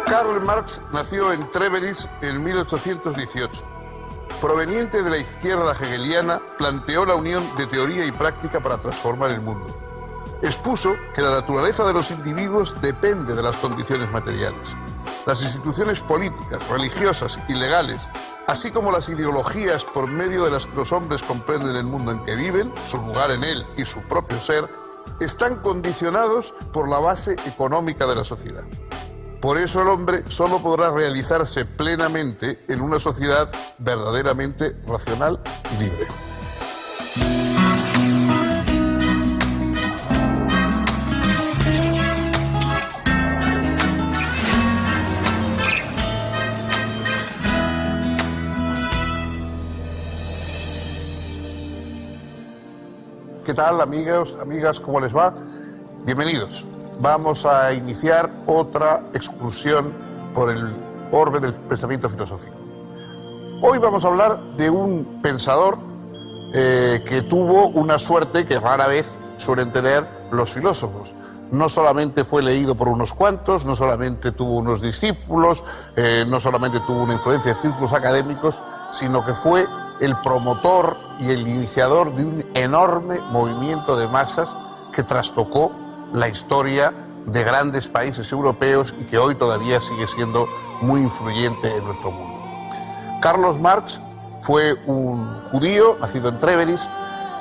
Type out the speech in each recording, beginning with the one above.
Karl Marx nació en Treveris en 1818. Proveniente de la izquierda hegeliana, planteó la unión de teoría y práctica para transformar el mundo. Expuso que la naturaleza de los individuos depende de las condiciones materiales. Las instituciones políticas, religiosas y legales, así como las ideologías por medio de las que los hombres comprenden el mundo en que viven, su lugar en él y su propio ser, están condicionados por la base económica de la sociedad. Por eso el hombre solo podrá realizarse plenamente en una sociedad verdaderamente racional y libre. ¿Qué tal, amigos, amigas? ¿Cómo les va? Bienvenidos. Vamos a iniciar otra excursión por el orbe del pensamiento filosófico. Hoy vamos a hablar de un pensador que tuvo una suerte que rara vez suelen tener los filósofos. No solamente fue leído por unos cuantos, no solamente tuvo unos discípulos, no solamente tuvo una influencia en círculos académicos, sino que fue el promotor y el iniciador de un enorme movimiento de masas que trastocó la historia de grandes países europeos y que hoy todavía sigue siendo muy influyente en nuestro mundo. Carlos Marx fue un judío nacido en Treveris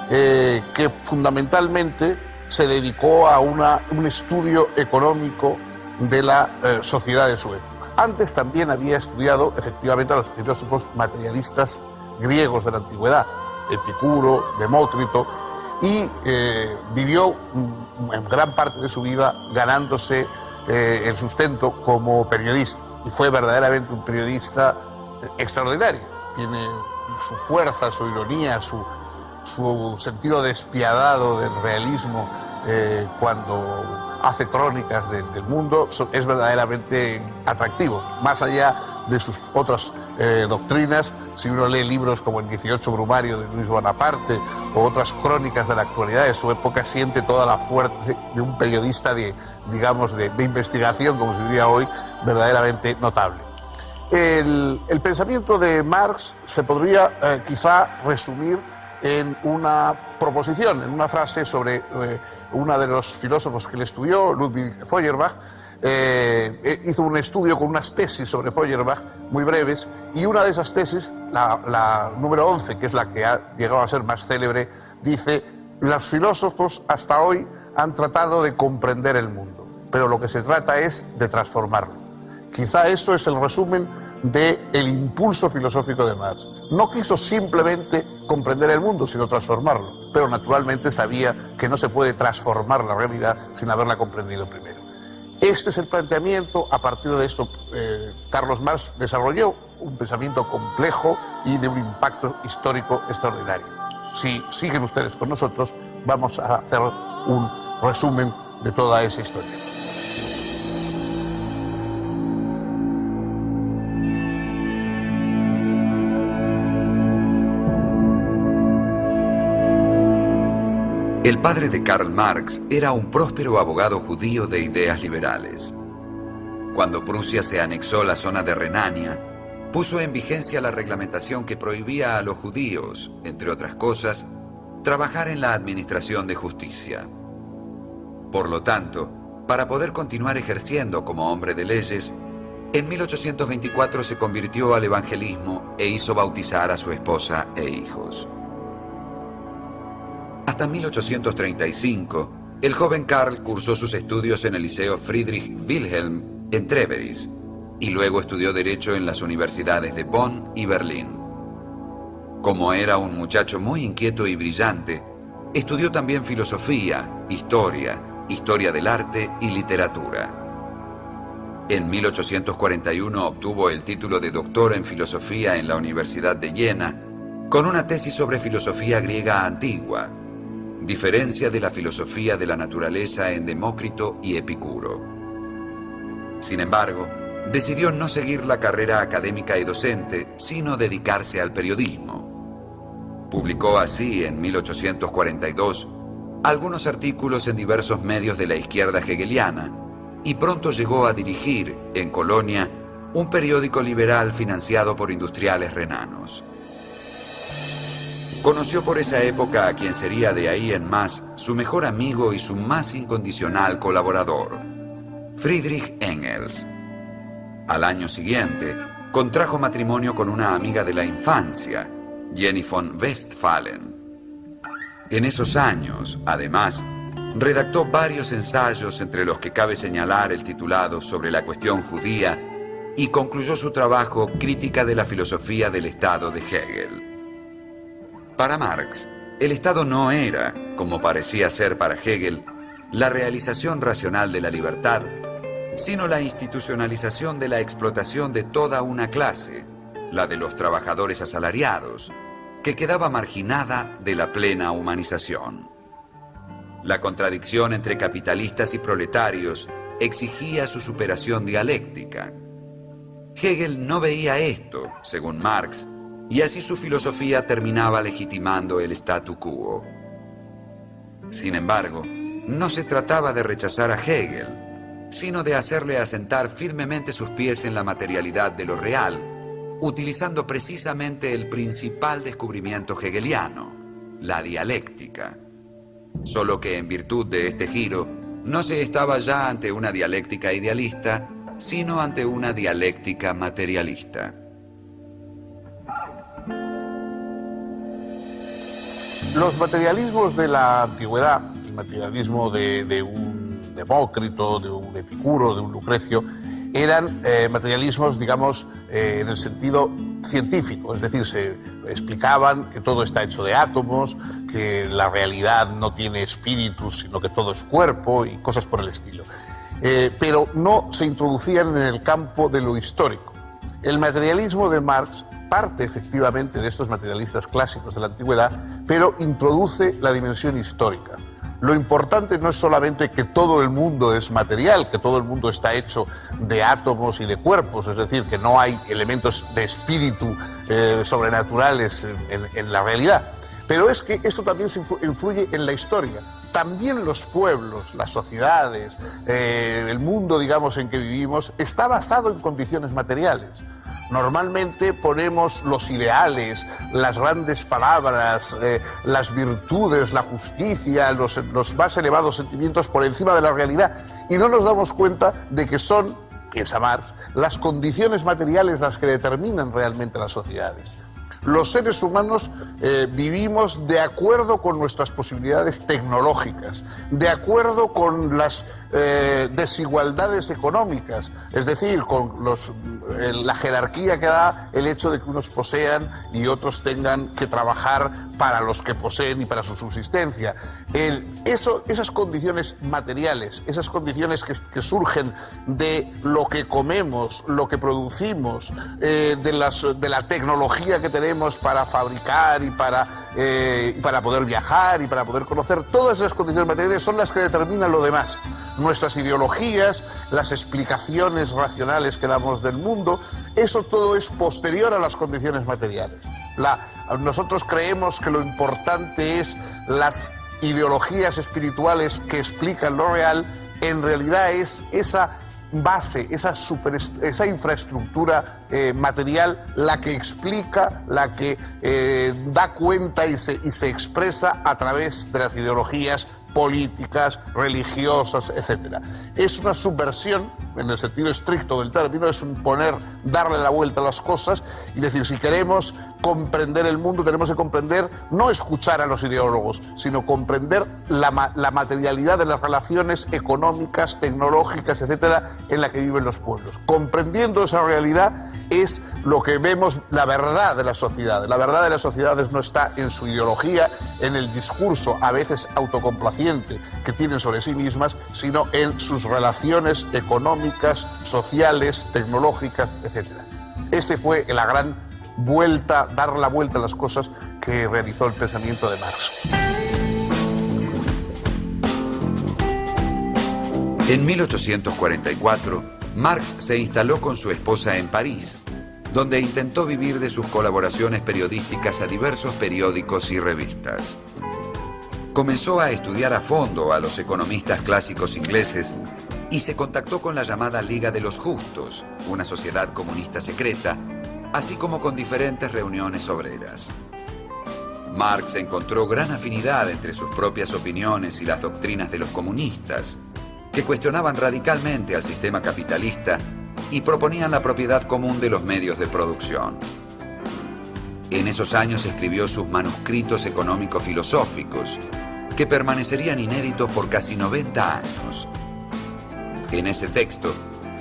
que fundamentalmente se dedicó a un estudio económico de la sociedad de su época. Antes también había estudiado efectivamente a los filósofos materialistas griegos de la antigüedad, Epicuro, Demócrito, y vivió en gran parte de su vida ganándose el sustento como periodista, y fue verdaderamente un periodista extraordinario. Tiene su fuerza, su ironía, su sentido despiadado del realismo cuando hace crónicas del mundo, es verdaderamente atractivo. Más allá de sus otras doctrinas, si uno lee libros como el 18 Brumario de Luis Bonaparte o otras crónicas de la actualidad de su época, siente toda la fuerza de un periodista de investigación, como se diría hoy, verdaderamente notable. El pensamiento de Marx se podría quizá resumir en una proposición, en una frase sobre uno de los filósofos que le estudió, Ludwig Feuerbach. Hizo un estudio con unas tesis sobre Feuerbach muy breves, y una de esas tesis, la número 11, que es la que ha llegado a ser más célebre, dice: los filósofos hasta hoy han tratado de comprender el mundo, pero lo que se trata es de transformarlo. Quizá eso es el resumen del impulso filosófico de Marx. No quiso simplemente comprender el mundo, sino transformarlo, pero naturalmente sabía que no se puede transformar la realidad sin haberla comprendido primero. Este es el planteamiento. A partir de esto, Carlos Marx desarrolló un pensamiento complejo y de un impacto histórico extraordinario. Si siguen ustedes con nosotros, vamos a hacer un resumen de toda esa historia. El padre de Karl Marx era un próspero abogado judío de ideas liberales. Cuando Prusia se anexó la zona de Renania, puso en vigencia la reglamentación que prohibía a los judíos, entre otras cosas, trabajar en la administración de justicia. Por lo tanto, para poder continuar ejerciendo como hombre de leyes, en 1824 se convirtió al evangelismo e hizo bautizar a su esposa e hijos. Hasta 1835, el joven Karl cursó sus estudios en el Liceo Friedrich Wilhelm en Treveris y luego estudió Derecho en las universidades de Bonn y Berlín. Como era un muchacho muy inquieto y brillante, estudió también filosofía, historia del arte y literatura. En 1841 obtuvo el título de doctor en filosofía en la Universidad de Jena, con una tesis sobre filosofía griega antigua, diferencia de la filosofía de la naturaleza en Demócrito y Epicuro. Sin embargo, decidió no seguir la carrera académica y docente, sino dedicarse al periodismo. Publicó así, en 1842, algunos artículos en diversos medios de la izquierda hegeliana, y pronto llegó a dirigir, en Colonia, un periódico liberal financiado por industriales renanos. Conoció por esa época a quien sería de ahí en más su mejor amigo y su más incondicional colaborador, Friedrich Engels. Al año siguiente, contrajo matrimonio con una amiga de la infancia, Jenny von Westphalen. En esos años, además, redactó varios ensayos entre los que cabe señalar el titulado Sobre la cuestión judía y concluyó su trabajo Crítica de la filosofía del Estado de Hegel. Para Marx, el Estado no era, como parecía ser para Hegel, la realización racional de la libertad, sino la institucionalización de la explotación de toda una clase, la de los trabajadores asalariados, que quedaba marginada de la plena humanización. La contradicción entre capitalistas y proletarios exigía su superación dialéctica. Hegel no veía esto, según Marx, y así su filosofía terminaba legitimando el statu quo. Sin embargo, no se trataba de rechazar a Hegel, sino de hacerle asentar firmemente sus pies en la materialidad de lo real, utilizando precisamente el principal descubrimiento hegeliano, la dialéctica. Solo que en virtud de este giro, no se estaba ya ante una dialéctica idealista, sino ante una dialéctica materialista. Los materialismos de la antigüedad, el materialismo de un Demócrito, de un Epicuro, de un Lucrecio, eran materialismos, digamos, en el sentido científico, es decir, se explicaban que todo está hecho de átomos, que la realidad no tiene espíritu, sino que todo es cuerpo y cosas por el estilo. Pero no se introducían en el campo de lo histórico. El materialismo de Marx parte efectivamente de estos materialistas clásicos de la antigüedad, pero introduce la dimensión histórica. Lo importante no es solamente que todo el mundo es material, que todo el mundo está hecho de átomos y de cuerpos, es decir, que no hay elementos de espíritu sobrenaturales en la realidad, pero es que esto también influye en la historia. También los pueblos, las sociedades, el mundo, digamos, en que vivimos, está basado en condiciones materiales. Normalmente ponemos los ideales, las grandes palabras, las virtudes, la justicia, los más elevados sentimientos por encima de la realidad y no nos damos cuenta de que son, piensa Marx, las condiciones materiales las que determinan realmente las sociedades. Los seres humanos vivimos de acuerdo con nuestras posibilidades tecnológicas, de acuerdo con las desigualdades económicas, es decir, con la jerarquía que da el hecho de que unos posean y otros tengan que trabajar para los que poseen y para su subsistencia. Esas condiciones materiales, esas condiciones que surgen de lo que comemos, lo que producimos, de la tecnología que tenemos para fabricar y para poder viajar y para poder conocer, todas esas condiciones materiales son las que determinan lo demás. Nuestras ideologías, las explicaciones racionales que damos del mundo, eso todo es posterior a las condiciones materiales. Nosotros creemos que lo importante es las ideologías espirituales que explican lo real, en realidad es esa base, esa infraestructura material la que explica, la que da cuenta y se expresa a través de las ideologías políticas, religiosas, etc. Es una subversión, en el sentido estricto del término, es darle la vuelta a las cosas y decir, si queremos comprender el mundo, tenemos que comprender, no escuchar a los ideólogos, sino comprender la materialidad de las relaciones económicas, tecnológicas, etc., en la que viven los pueblos. Comprendiendo esa realidad es lo que vemos la verdad de las sociedades. La verdad de las sociedades no está en su ideología, en el discurso, a veces autocomplaciente, que tienen sobre sí mismas, sino en sus relaciones económicas, sociales, tecnológicas, etc. Este fue la gran vuelta, dar la vuelta a las cosas que realizó el pensamiento de Marx. En 1844, Marx se instaló con su esposa en París, donde intentó vivir de sus colaboraciones periodísticas a diversos periódicos y revistas. Comenzó a estudiar a fondo a los economistas clásicos ingleses y se contactó con la llamada Liga de los Justos, una sociedad comunista secreta, así como con diferentes reuniones obreras. Marx encontró gran afinidad entre sus propias opiniones y las doctrinas de los comunistas, que cuestionaban radicalmente al sistema capitalista y proponían la propiedad común de los medios de producción. En esos años escribió sus manuscritos económico-filosóficos, que permanecerían inéditos por casi 90 años. En ese texto,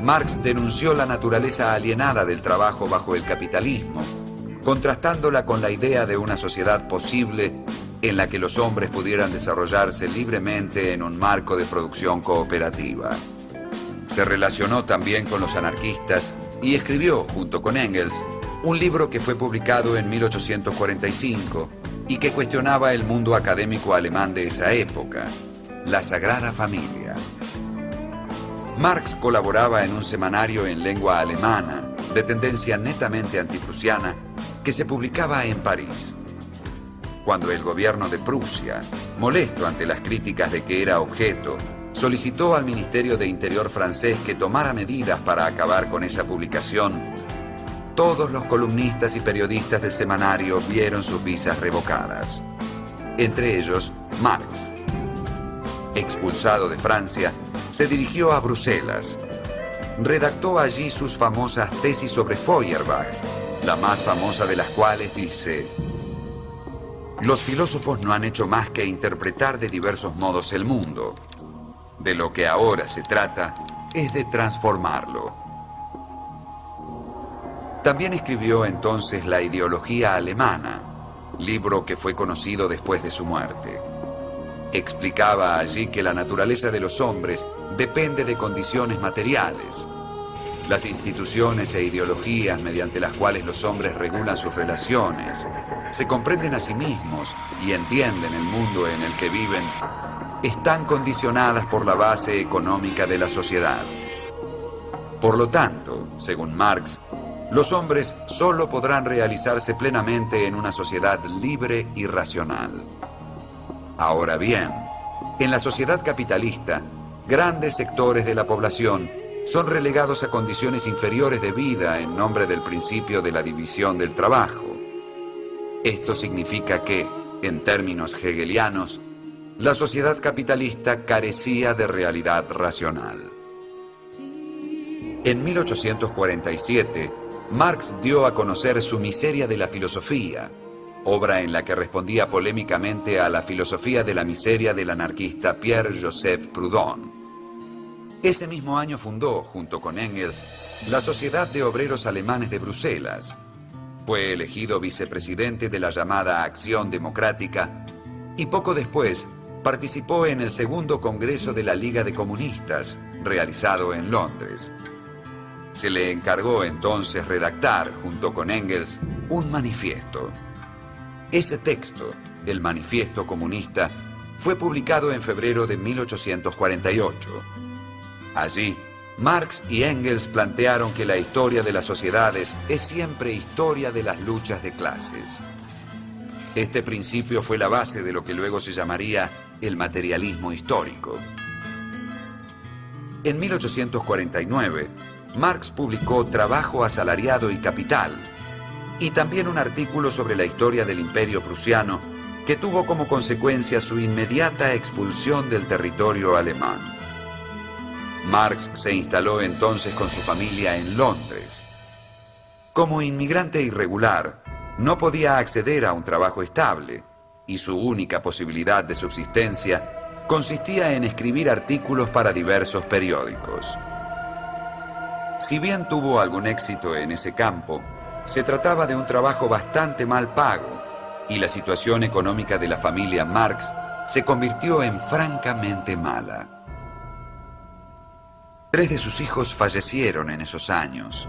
Marx denunció la naturaleza alienada del trabajo bajo el capitalismo, contrastándola con la idea de una sociedad posible en la que los hombres pudieran desarrollarse libremente en un marco de producción cooperativa. Se relacionó también con los anarquistas y escribió, junto con Engels, un libro que fue publicado en 1845 y que cuestionaba el mundo académico alemán de esa época, La Sagrada Familia. Marx colaboraba en un semanario en lengua alemana, de tendencia netamente antiprusiana, que se publicaba en París. Cuando el gobierno de Prusia, molesto ante las críticas de que era objeto, solicitó al Ministerio de Interior francés que tomara medidas para acabar con esa publicación, todos los columnistas y periodistas del semanario vieron sus visas revocadas. Entre ellos, Marx. Expulsado de Francia, se dirigió a Bruselas. Redactó allí sus famosas tesis sobre Feuerbach, la más famosa de las cuales dice: los filósofos no han hecho más que interpretar de diversos modos el mundo. De lo que ahora se trata es de transformarlo. También escribió entonces La ideología alemana, libro que fue conocido después de su muerte. Explicaba allí que la naturaleza de los hombres depende de condiciones materiales. Las instituciones e ideologías mediante las cuales los hombres regulan sus relaciones, se comprenden a sí mismos y entienden el mundo en el que viven, están condicionadas por la base económica de la sociedad. Por lo tanto, según Marx, los hombres solo podrán realizarse plenamente en una sociedad libre y racional. Ahora bien, en la sociedad capitalista, grandes sectores de la población son relegados a condiciones inferiores de vida en nombre del principio de la división del trabajo. Esto significa que, en términos hegelianos, la sociedad capitalista carecía de realidad racional. En 1847, Marx dio a conocer su Miseria de la filosofía, obra en la que respondía polémicamente a la filosofía de la miseria del anarquista Pierre-Joseph Proudhon. Ese mismo año fundó, junto con Engels, la Sociedad de Obreros Alemanes de Bruselas. Fue elegido vicepresidente de la llamada Acción Democrática y poco después participó en el segundo Congreso de la Liga de Comunistas, realizado en Londres. Se le encargó entonces redactar, junto con Engels, un manifiesto. Ese texto, el Manifiesto Comunista, fue publicado en febrero de 1848. Allí, Marx y Engels plantearon que la historia de las sociedades es siempre historia de las luchas de clases. Este principio fue la base de lo que luego se llamaría el materialismo histórico. En 1849, Marx publicó Trabajo asalariado y capital, y también un artículo sobre la historia del Imperio prusiano que tuvo como consecuencia su inmediata expulsión del territorio alemán. Marx se instaló entonces con su familia en Londres. Como inmigrante irregular, no podía acceder a un trabajo estable y su única posibilidad de subsistencia consistía en escribir artículos para diversos periódicos. Si bien tuvo algún éxito en ese campo, se trataba de un trabajo bastante mal pago y la situación económica de la familia Marx se convirtió en francamente mala. 3 de sus hijos fallecieron en esos años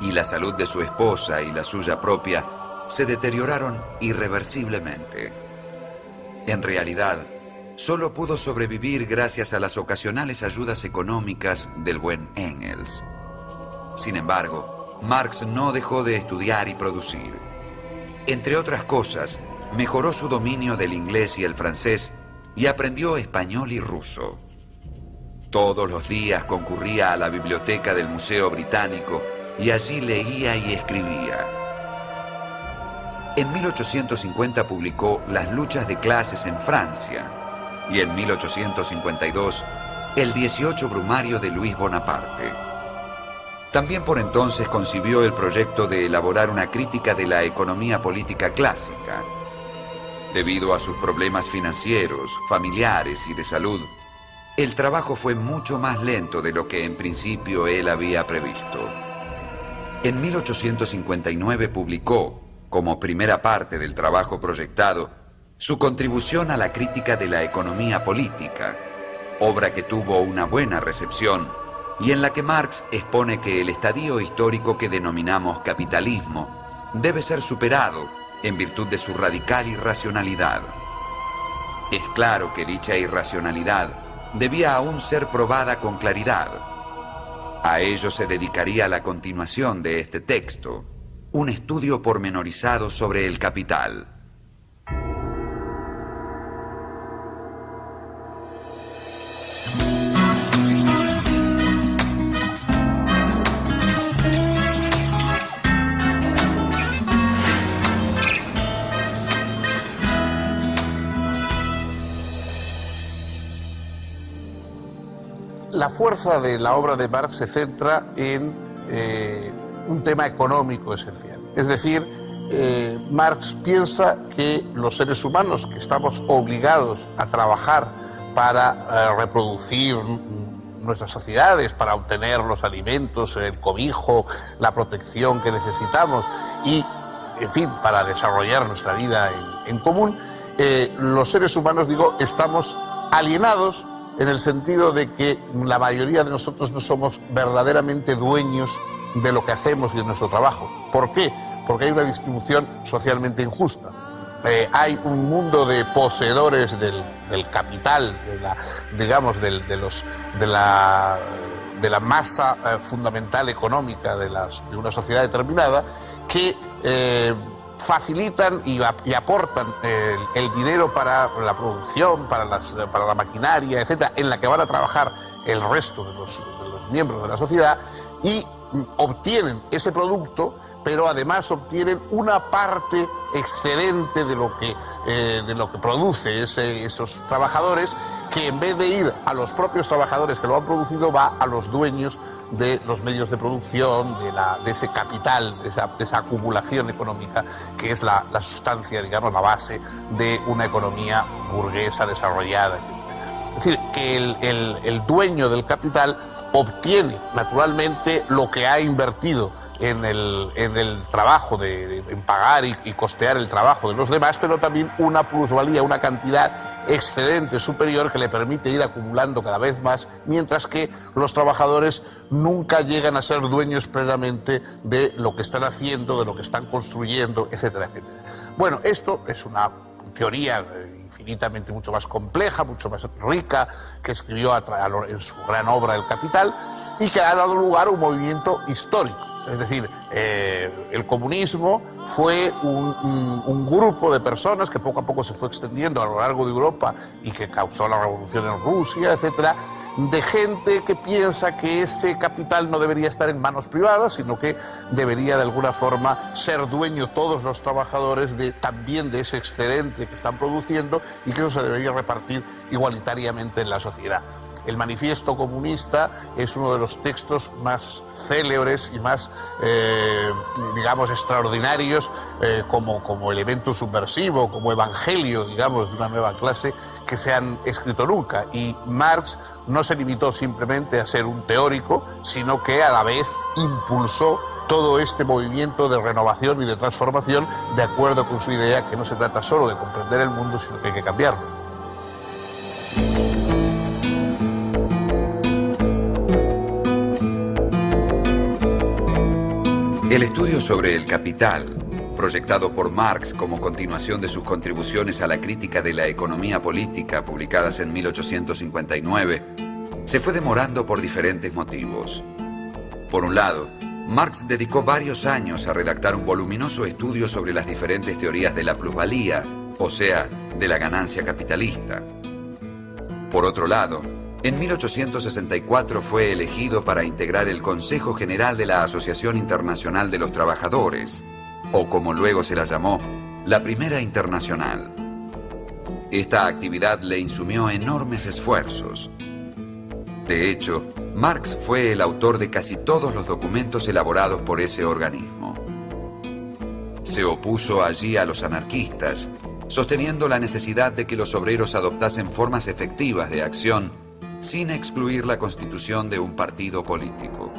y la salud de su esposa y la suya propia se deterioraron irreversiblemente. En realidad, solo pudo sobrevivir gracias a las ocasionales ayudas económicas del buen Engels. Sin embargo, Marx no dejó de estudiar y producir. Entre otras cosas, mejoró su dominio del inglés y el francés y aprendió español y ruso. Todos los días concurría a la biblioteca del Museo Británico y allí leía y escribía. En 1850 publicó Las luchas de clases en Francia y en 1852 El 18 Brumario de Luis Bonaparte. También por entonces concibió el proyecto de elaborar una crítica de la economía política clásica. Debido a sus problemas financieros, familiares y de salud, el trabajo fue mucho más lento de lo que en principio él había previsto. En 1859 publicó, como primera parte del trabajo proyectado, su contribución a la crítica de la economía política, obra que tuvo una buena recepción y en la que Marx expone que el estadio histórico que denominamos capitalismo debe ser superado en virtud de su radical irracionalidad. Es claro que dicha irracionalidad debía aún ser probada con claridad. A ello se dedicaría la continuación de este texto, un estudio pormenorizado sobre el capital. La fuerza de la obra de Marx se centra en un tema económico esencial. Es decir, Marx piensa que los seres humanos que estamos obligados a trabajar para reproducir nuestras sociedades, para obtener los alimentos, el cobijo, la protección que necesitamos y, en fin, para desarrollar nuestra vida en común, los seres humanos, estamos alienados en el sentido de que la mayoría de nosotros no somos verdaderamente dueños de lo que hacemos y de nuestro trabajo. ¿Por qué? Porque hay una distribución socialmente injusta. Hay un mundo de poseedores del capital, de la masa fundamental económica de una sociedad determinada, que facilitan y aportan el dinero para la producción, para la maquinaria, etcétera, en la que van a trabajar el resto de los miembros de la sociedad, y obtienen ese producto, pero además obtienen una parte excedente de lo que produce esos trabajadores, que en vez de ir a los propios trabajadores que lo han producido, va a los dueños de los medios de producción, de ese capital, de esa acumulación económica, que es la sustancia, la base de una economía burguesa desarrollada, etc. Es decir, que el dueño del capital obtiene naturalmente lo que ha invertido en el trabajo, en pagar y costear el trabajo de los demás, pero también una plusvalía, una cantidad excedente superior que le permite ir acumulando cada vez más, mientras que los trabajadores nunca llegan a ser dueños plenamente de lo que están haciendo, de lo que están construyendo, etcétera, etcétera. Bueno, esto es una teoría infinitamente mucho más compleja, mucho más rica, que escribió en su gran obra El Capital, y que ha dado lugar a un movimiento histórico. Es decir, el comunismo fue un grupo de personas que poco a poco se fue extendiendo a lo largo de Europa y que causó la revolución en Rusia, etcétera, de gente que piensa que ese capital no debería estar en manos privadas, sino que debería de alguna forma ser dueño todos los trabajadores también de ese excedente que están produciendo, y que eso se debería repartir igualitariamente en la sociedad. El Manifiesto Comunista es uno de los textos más célebres y más, extraordinarios como elemento subversivo, como evangelio, de una nueva clase que se han escrito nunca. Y Marx no se limitó simplemente a ser un teórico, sino que a la vez impulsó todo este movimiento de renovación y de transformación, de acuerdo con su idea que no se trata solo de comprender el mundo, sino que hay que cambiarlo. El estudio sobre el capital, proyectado por Marx como continuación de sus contribuciones a la crítica de la economía política publicadas en 1859, se fue demorando por diferentes motivos. Por un lado, Marx dedicó varios años a redactar un voluminoso estudio sobre las diferentes teorías de la plusvalía, o sea, de la ganancia capitalista. Por otro lado, En 1864 fue elegido para integrar el Consejo General de la Asociación Internacional de los Trabajadores, o como luego se la llamó, la Primera Internacional. Esta actividad le insumió enormes esfuerzos. De hecho, Marx fue el autor de casi todos los documentos elaborados por ese organismo. Se opuso allí a los anarquistas, sosteniendo la necesidad de que los obreros adoptasen formas efectivas de acción sin excluir la constitución de un partido político.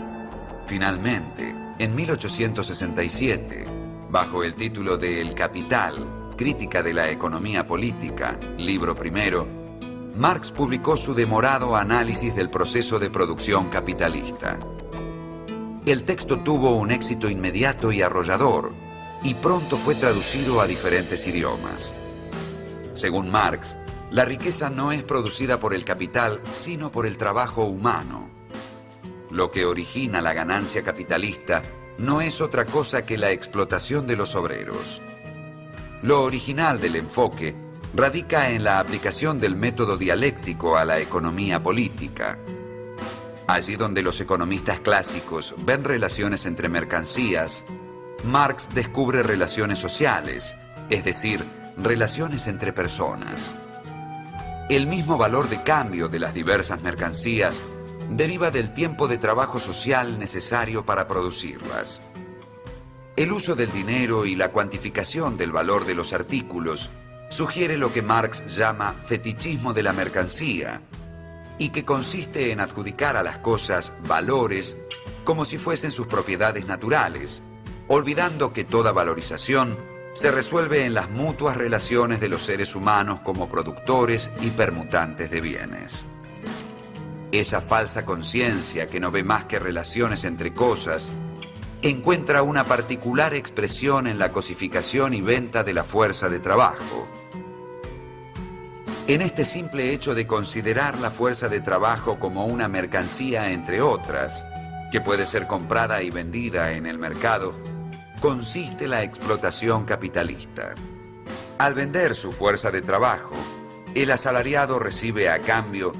Finalmente, en 1867, bajo el título de El Capital, Crítica de la Economía Política, libro primero, Marx publicó su demorado análisis del proceso de producción capitalista. El texto tuvo un éxito inmediato y arrollador, y pronto fue traducido a diferentes idiomas. Según Marx, la riqueza no es producida por el capital, sino por el trabajo humano. Lo que origina la ganancia capitalista no es otra cosa que la explotación de los obreros. Lo original del enfoque radica en la aplicación del método dialéctico a la economía política. Allí donde los economistas clásicos ven relaciones entre mercancías, Marx descubre relaciones sociales, es decir, relaciones entre personas. El mismo valor de cambio de las diversas mercancías deriva del tiempo de trabajo social necesario para producirlas. El uso del dinero y la cuantificación del valor de los artículos sugiere lo que Marx llama fetichismo de la mercancía, y que consiste en adjudicar a las cosas valores como si fuesen sus propiedades naturales, olvidando que toda valorización se resuelve en las mutuas relaciones de los seres humanos como productores y permutantes de bienes. Esa falsa conciencia que no ve más que relaciones entre cosas encuentra una particular expresión en la cosificación y venta de la fuerza de trabajo. En este simple hecho de considerar la fuerza de trabajo como una mercancía entre otras, que puede ser comprada y vendida en el mercado, consiste la explotación capitalista. Al vender su fuerza de trabajo, el asalariado recibe a cambio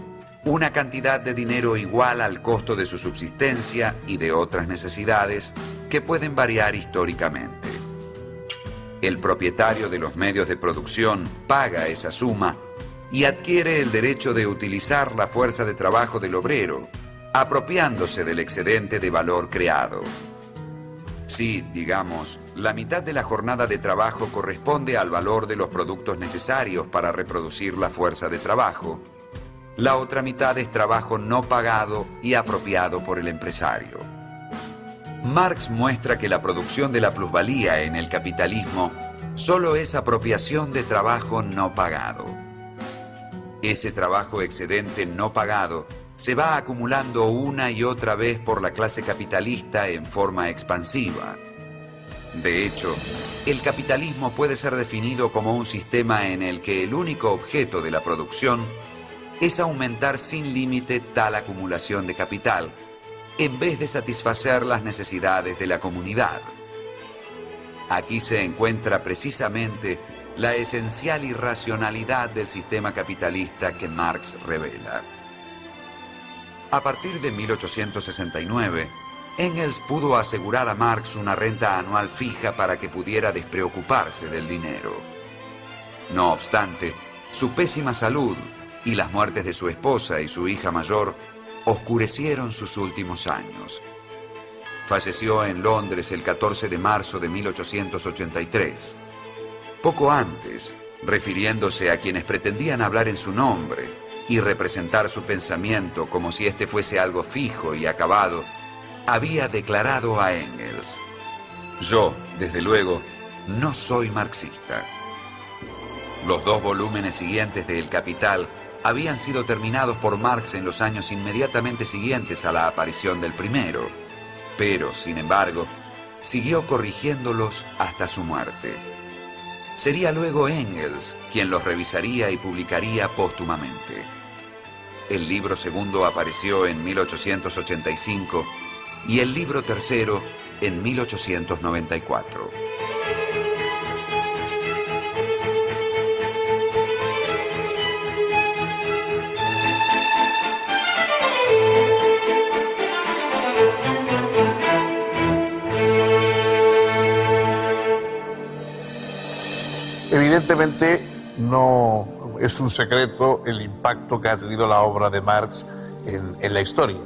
una cantidad de dinero igual al costo de su subsistencia y de otras necesidades que pueden variar históricamente. El propietario de los medios de producción paga esa suma y adquiere el derecho de utilizar la fuerza de trabajo del obrero, apropiándose del excedente de valor creado. Si, digamos, la mitad de la jornada de trabajo corresponde al valor de los productos necesarios para reproducir la fuerza de trabajo, la otra mitad es trabajo no pagado y apropiado por el empresario. Marx muestra que la producción de la plusvalía en el capitalismo solo es apropiación de trabajo no pagado. Ese trabajo excedente no pagado se va acumulando una y otra vez por la clase capitalista en forma expansiva. De hecho, el capitalismo puede ser definido como un sistema en el que el único objeto de la producción es aumentar sin límite tal acumulación de capital, en vez de satisfacer las necesidades de la comunidad. Aquí se encuentra precisamente la esencial irracionalidad del sistema capitalista que Marx revela. A partir de 1869, Engels pudo asegurar a Marx una renta anual fija para que pudiera despreocuparse del dinero. No obstante, su pésima salud y las muertes de su esposa y su hija mayor oscurecieron sus últimos años. Falleció en Londres el 14 de marzo de 1883. Poco antes, refiriéndose a quienes pretendían hablar en su nombre y representar su pensamiento como si éste fuese algo fijo y acabado, había declarado a Engels: «Yo, desde luego, no soy marxista». Los 2 volúmenes siguientes de El Capital habían sido terminados por Marx en los años inmediatamente siguientes a la aparición del primero, pero, sin embargo, siguió corrigiéndolos hasta su muerte. Sería luego Engels quien los revisaría y publicaría póstumamente. El libro segundo apareció en 1885 y el libro tercero en 1894. Evidentemente no es un secreto el impacto que ha tenido la obra de Marx en la historia.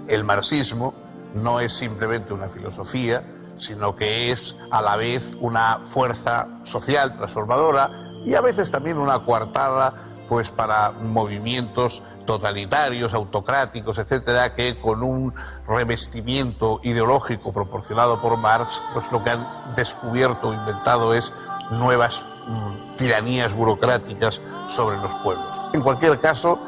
El marxismo no es simplemente una filosofía, sino que es a la vez una fuerza social transformadora y a veces también una coartada pues para movimientos totalitarios, autocráticos, etcétera, que con un revestimiento ideológico proporcionado por Marx, pues lo que han descubierto o inventado es nuevas tiranías burocráticas sobre los pueblos. En cualquier caso,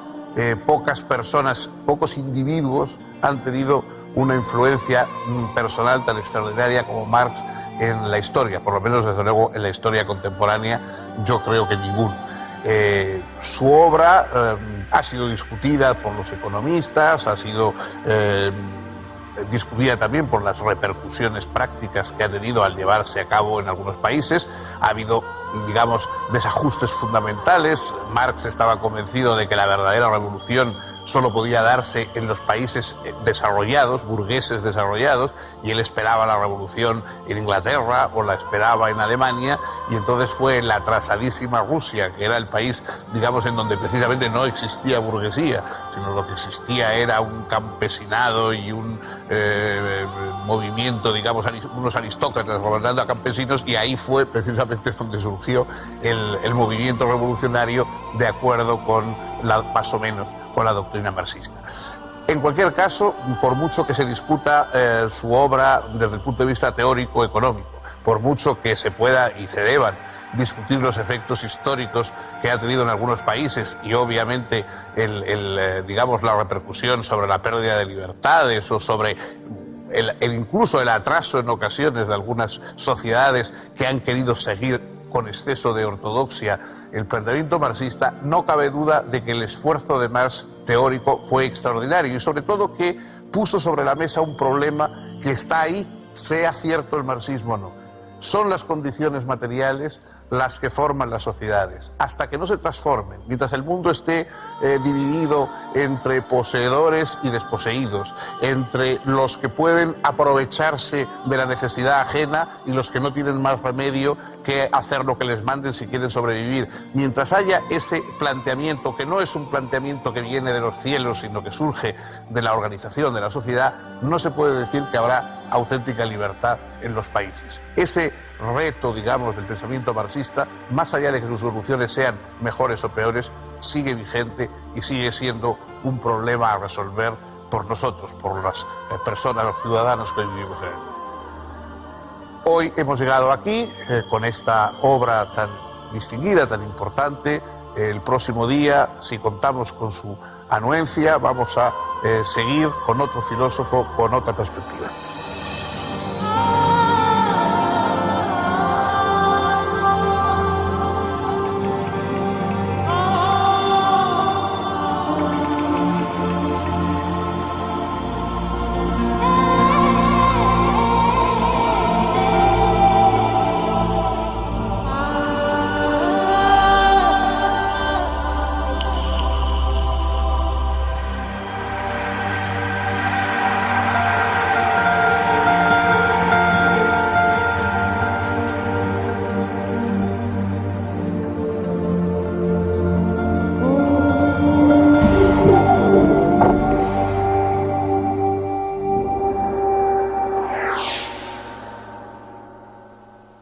pocas personas, pocos individuos han tenido una influencia personal tan extraordinaria como Marx en la historia, por lo menos desde luego en la historia contemporánea, yo creo que ninguno. Su obra ha sido discutida por los economistas, ha sido discutida también por las repercusiones prácticas que ha tenido al llevarse a cabo en algunos países. Ha habido, digamos, desajustes fundamentales. Marx estaba convencido de que la verdadera revolución solo podía darse en los países desarrollados, burgueses desarrollados, y él esperaba la revolución en Inglaterra o la esperaba en Alemania, y entonces fue en la atrasadísima Rusia, que era el país, digamos, en donde precisamente no existía burguesía, sino lo que existía era un campesinado y un movimiento, digamos, unos aristócratas gobernando a campesinos, y ahí fue precisamente donde surgió el movimiento revolucionario de acuerdo con más o menos con la doctrina marxista. En cualquier caso, por mucho que se discuta su obra desde el punto de vista teórico-económico, por mucho que se pueda y se deban discutir los efectos históricos que ha tenido en algunos países y obviamente digamos, la repercusión sobre la pérdida de libertades o sobre incluso el atraso en ocasiones de algunas sociedades que han querido seguir con exceso de ortodoxia el planteamiento marxista, no cabe duda de que el esfuerzo de Marx teórico fue extraordinario y sobre todo que puso sobre la mesa un problema que está ahí, sea cierto el marxismo o no. Son las condiciones materiales las que forman las sociedades. Hasta que no se transformen, mientras el mundo esté dividido entre poseedores y desposeídos, entre los que pueden aprovecharse de la necesidad ajena y los que no tienen más remedio que hacer lo que les manden si quieren sobrevivir, mientras haya ese planteamiento, que no es un planteamiento que viene de los cielos, sino que surge de la organización de la sociedad, no se puede decir que habrá auténtica libertad en los países. Ese reto, digamos, del pensamiento marxista, más allá de que sus soluciones sean mejores o peores, sigue vigente y sigue siendo un problema a resolver por nosotros, por las personas, los ciudadanos que vivimos en el mundo. Hoy hemos llegado aquí con esta obra tan distinguida, tan importante. El próximo día, si contamos con su anuencia, vamos a seguir con otro filósofo, con otra perspectiva.